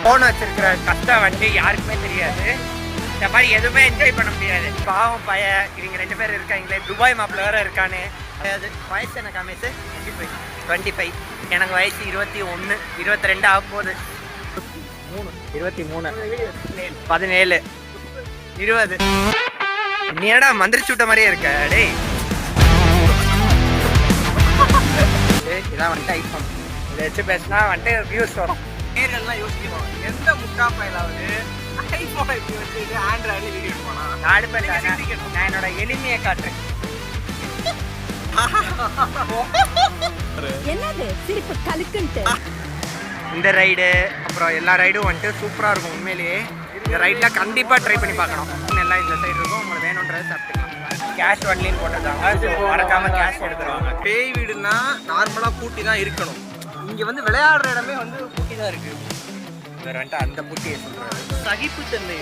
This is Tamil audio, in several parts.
ஃபோன் வச்சிருக்கிற கஷ்டம் வந்து யாருக்குமே தெரியாது. இந்த மாதிரி எதுவுமே என்ஜாய் பண்ண முடியாது. பாவம் பைய இவங்க 2 பேர் இருக்காங்களே, துபாய் மாப்பிள்ள வேற இருக்கானு. அது வயசு எனக்கு அமைச்சு 25. எனக்கு வயசு 21, 22 ஆக போகுது. 23, 17, 20. நீ என்னடா மந்திரிச்சு விட்ட மாதிரியே இருக்க டேய். இதான் வந்துட்டு ஐஃபோன். இதை வச்சு பேசினா வந்துட்டு வியூஸ் வரும். நேரெல்லாம் யோசிக்கணும், எந்த முட்டா பயிலாவது ஐஃபோனை இப்படி வச்சுட்டு ஆண்ட்ராய்டில் வீடியோ எடுப்பானா? நான் என்னோட எளிமையை காட்டுறேன். என்னது சிரிப்பு கலுக்குன்ட்டு. இந்த ரைடு அப்புறம் எல்லா ரைடும் வந்துட்டு சூப்பராக இருக்கும். உண்மையிலேயே இந்த ரைடில் கண்டிப்பாக ட்ரை பண்ணி பார்க்கணும். எல்லாம் இந்த சைடு இருக்கும், உங்களுக்கு வேணுன்றதை சாப்பிட்டுக்கலாம். கேஷ் ஒன்லின்னு போட்டிருக்காங்க, மறக்காமல் கேஷ் எடுத்துருவாங்க. பேய் வீடுனா நார்மலாக பூட்டி தான் இருக்கணும். இங்கே வந்து விளையாடுற இடமே வந்து பூட்டி தான் இருக்குது. வேறு வந்துட்டு அந்த பூட்டியை சொல்கிறாரு. சகிப்புத்தன்மை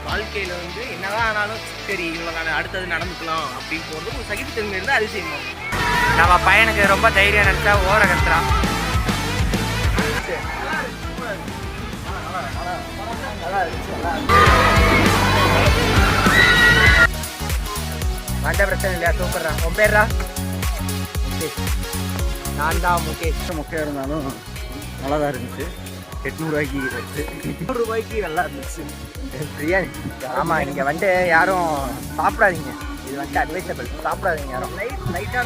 வாழ்க்கையில் வந்து என்னதான் ஆனாலும் சரி இவங்க அடுத்தது நடந்துக்கலாம் அப்படின்னு போகிறது ஒரு சகிப்புத்தன்மை இருந்தால் அது செய்யணும். நம்ம பையனுக்கு ரொம்ப தைரியம் நினச்சா ஓர கத்துறான். அந்த பிரச்சனை இல்லையா? சூப்பர்ரா. உன் பேர்ரா? முகேஷ். நான் தான் முகேஷ். மொக்கையாக இருந்தாலும் நல்லா தான் இருந்துச்சு. 800 ரூபாய்க்கு 800 ரூபாய்க்கு நல்லா இருந்துச்சு பிரியாணி. ஆமாம், இங்கே வந்துட்டு யாரும் சாப்பிடாதீங்க. இது வந்துட்டு அட்வைசபிள். சாப்பிடாதீங்க யாரும். லைட்டாக